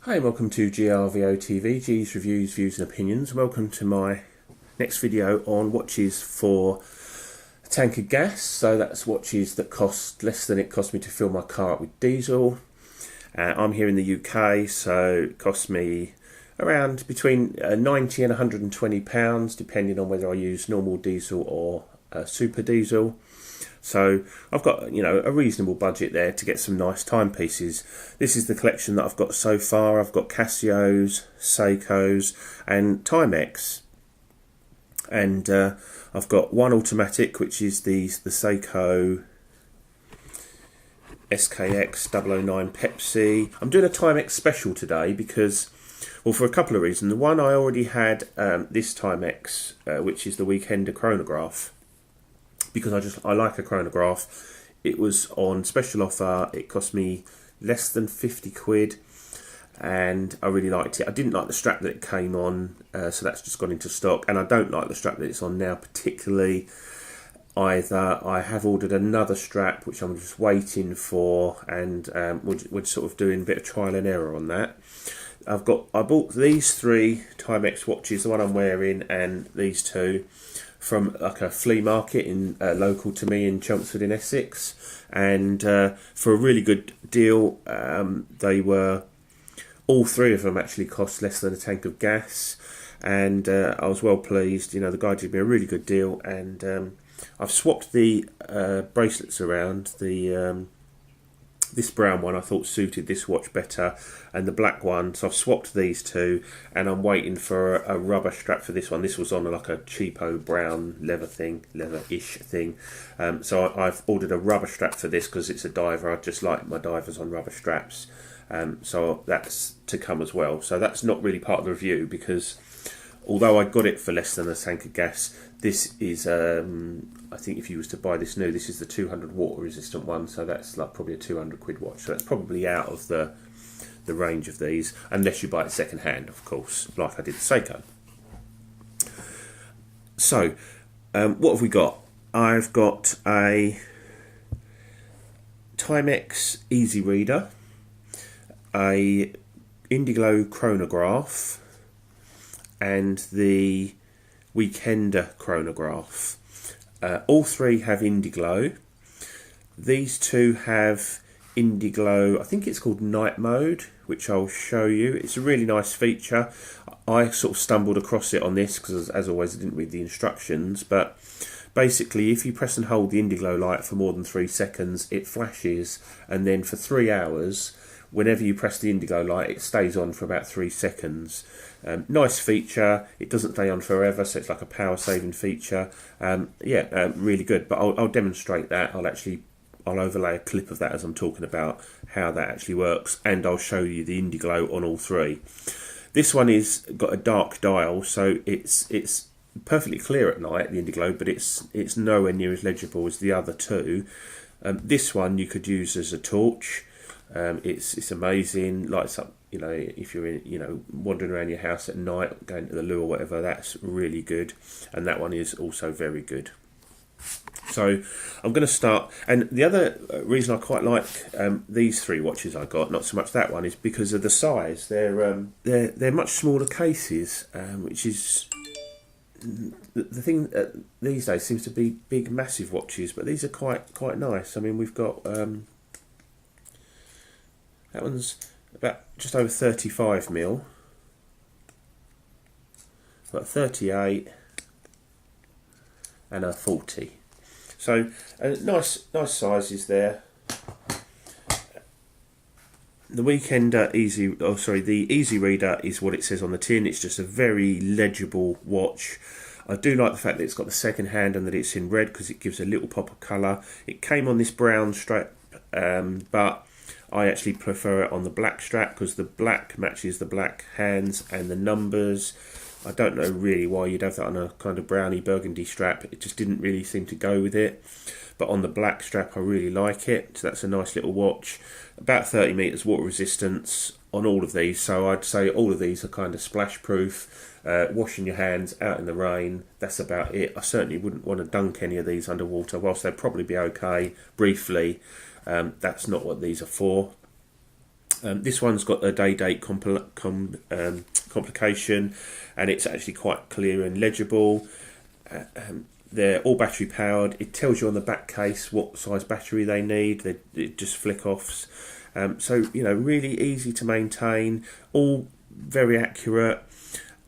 Hi and welcome to GRVO TV, G's Reviews, Views and Opinions. Welcome to my next video on watches for a tank of gas. So that's watches that cost less than it cost me to fill my car up with diesel. I'm here in the UK, so it costs me around between 90 and £120, depending on whether I use normal diesel or super diesel. So I've got, a reasonable budget there to get some nice timepieces. This is the collection that I've got so far. I've got Casios, Seikos and Timex. And I've got one automatic, which is the Seiko SKX 009 Pepsi. I'm doing a Timex Special today because, well, for a couple of reasons. The one, I already had this Timex, which is the Weekender Chronograph, because I like a chronograph. It was on special offer. It cost me less than 50 quid and I really liked it. I didn't like the strap that it came on, so that's just gone into stock, and I don't like the strap that it's on now particularly either. I have ordered another strap which I'm just waiting for, and we're sort of doing a bit of trial and error on that. I bought these three Timex watches, the one I'm wearing and these two, from like a flea market in local to me in Chelmsford in Essex, and for a really good deal. They were, all three of them actually cost less than a tank of gas, and I was well pleased. The guy did me a really good deal, and I've swapped the bracelets around. This brown one I thought suited this watch better, and the black one, so I've swapped these two, and I'm waiting for a rubber strap for this one. This was on like a cheapo brown leather-ish thing, so I've ordered a rubber strap for this because it's a diver. I just like my divers on rubber straps, so that's to come as well. So that's not really part of the review, because although I got it for less than a tank of gas, this is, I think if you was to buy this new, this is the 200 water resistant one, so that's like probably a 200 quid watch. So that's probably out of the range of these, unless you buy it second hand, of course, like I did the Seiko. So, what have we got? I've got a Timex Easy Reader, a Indiglo Chronograph, and the Weekender Chronograph. All three have Indiglo. These two have Indiglo, I think it's called Night Mode, which I'll show you. It's a really nice feature. I sort of stumbled across it on this because, as always, I didn't read the instructions, but basically if you press and hold the Indiglo light for more than 3 seconds, it flashes, and then for 3 hours, whenever you press the Indiglo light, it stays on for about 3 seconds. Nice feature. It doesn't stay on forever, so it's like a power saving feature. Really good. But I'll demonstrate that. I'll overlay a clip of that as I'm talking about how that actually works, and I'll show you the Indiglo on all three. This one is got a dark dial, so it's perfectly clear at night, the Indiglo, but it's nowhere near as legible as the other two. This one you could use as a torch. It's amazing. Lights up, if you're wandering around your house at night, going to the loo or whatever. That's really good, and that one is also very good. So I'm going to start, and the other reason I quite like these three watches I got, not so much that one, is because of the size. They're much smaller cases, which is the thing these days seems to be big, massive watches, but these are quite nice. I mean, we've got. That one's about just over 35mm. Got a 38 and a 40. So nice sizes there. The Weekender the Easy Reader is what it says on the tin. It's just a very legible watch. I do like the fact that it's got the second hand and that it's in red, because it gives a little pop of colour. It came on this brown strap, but I actually prefer it on the black strap because the black matches the black hands and the numbers. I don't know really why you'd have that on a kind of browny burgundy strap. It just didn't really seem to go with it. But on the black strap I really like it. So that's a nice little watch. About 30 metres water resistance on all of these. So I'd say all of these are kind of splash proof. Washing your hands out in the rain, that's about it. I certainly wouldn't want to dunk any of these underwater. Whilst they'd probably be okay briefly, that's not what these are for. This one's got a day date complication, and it's actually quite clear and legible. They're all battery powered. It tells you on the back case what size battery they need. It just flick offs. So, you know, really easy to maintain, all very accurate,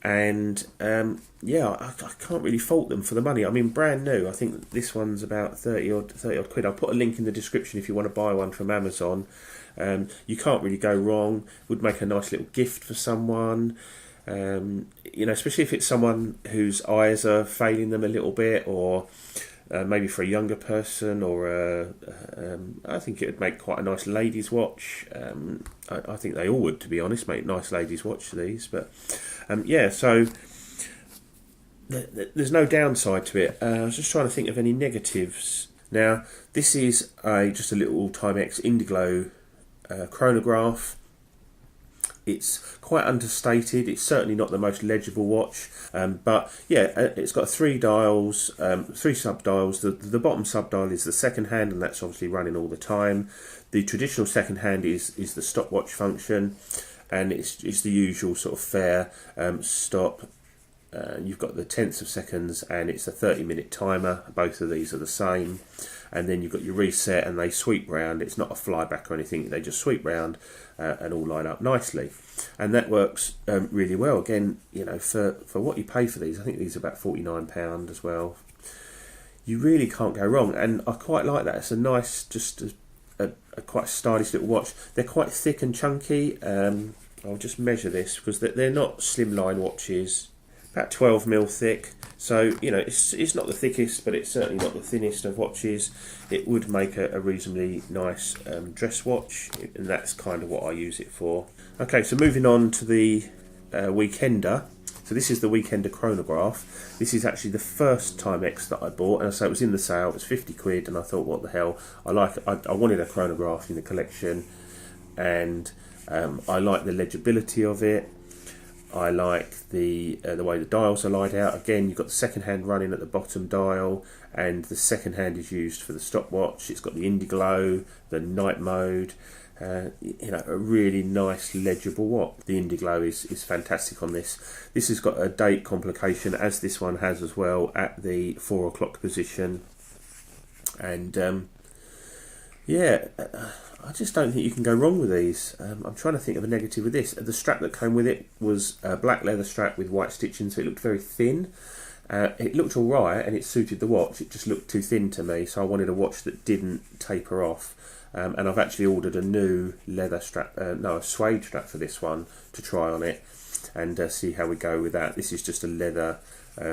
and yeah, I can't really fault them for the money. I mean, brand new. I think this one's about 30 odd quid. I'll put a link in the description if you want to buy one from Amazon. You can't really go wrong. Would make a nice little gift for someone. You know, especially if it's someone whose eyes are failing them a little bit, or maybe for a younger person, or I think it would make quite a nice ladies' watch. I think they all would, to be honest, make nice ladies' watch these. But yeah, so there's no downside to it. I was just trying to think of any negatives. Now, this is just a little Timex Indiglo chronograph. It's quite understated. It's certainly not the most legible watch, but yeah, it's got 3 dials, 3 sub-dials. The bottom sub-dial is the second hand, and that's obviously running all the time. The traditional second hand is the stopwatch function, and it's the usual sort of fair stop. You've got the tenths of seconds, and it's a 30-minute timer. Both of these are the same. And then you've got your reset, and they sweep round. It's not a flyback or anything. They just sweep round and all line up nicely. And that works really well. Again, you know, for what you pay for these, I think these are about £49 as well. You really can't go wrong. And I quite like that. It's a nice, just a quite stylish little watch. They're quite thick and chunky. I'll just measure this because they're not slimline watches. About 12mm thick, so you know it's not the thickest, but it's certainly not the thinnest of watches. It would make a reasonably nice dress watch, and that's kind of what I use it for. Okay, so moving on to the Weekender. So this is the Weekender chronograph. This is actually the first Timex that I bought, and so it was in the sale. It was 50 quid, and I thought, what the hell? I wanted a chronograph in the collection, and I like the legibility of it. I like the way the dials are laid out. Again, you've got the second hand running at the bottom dial, and the second hand is used for the stopwatch. It's got the Indiglo, the night mode. You know, a really nice legible watch. The Indiglo is fantastic on this. This has got a date complication, as this one has as well, at the 4 o'clock position. And yeah, I just don't think you can go wrong with these. I'm trying to think of a negative with this. The strap that came with it was a black leather strap with white stitching, so it looked very thin. It looked alright, and it suited the watch. It just looked too thin to me, so I wanted a watch that didn't taper off. And I've actually ordered a new leather strap, a suede strap for this one to try on it, and see how we go with that. This is just a leather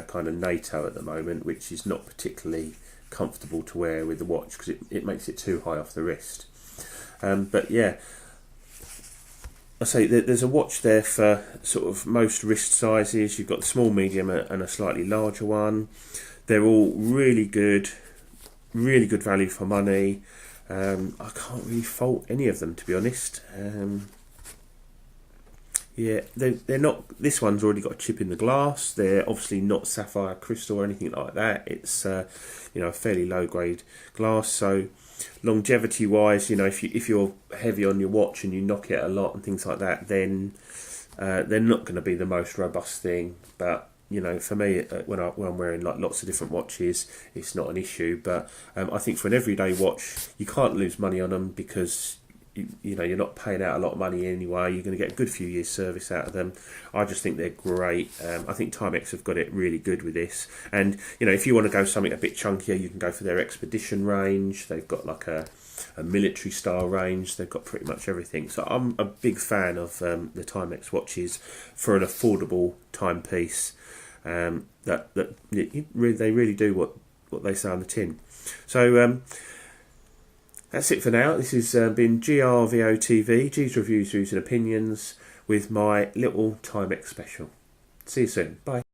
kind of NATO at the moment, which is not particularly comfortable to wear with the watch because it makes it too high off the wrist. But yeah, I say there's a watch there for sort of most wrist sizes. You've got the small, medium, and a slightly larger one. They're all really good value for money. I can't really fault any of them, to be honest. Yeah, they're not. This one's already got a chip in the glass. They're obviously not sapphire crystal or anything like that. It's you know, a fairly low grade glass. So longevity wise, you know, if you're heavy on your watch and you knock it a lot and things like that, then they're not going to be the most robust thing. But you know, for me, when I'm wearing like lots of different watches, it's not an issue. But I think for an everyday watch, you can't lose money on them because you know, you're not paying out a lot of money anyway. You're going to get a good few years service out of them. I just think they're great. I think Timex have got it really good with this. And you know, if you want to go something a bit chunkier, you can go for their expedition range. They've got like a military style range. They've got pretty much everything. So I'm a big fan of the Timex watches for an affordable timepiece. That they really do what they say on the tin. So that's it for now. This has been GRVOTV, G's Reviews, Views and Opinions, with my little Timex Special. See you soon. Bye.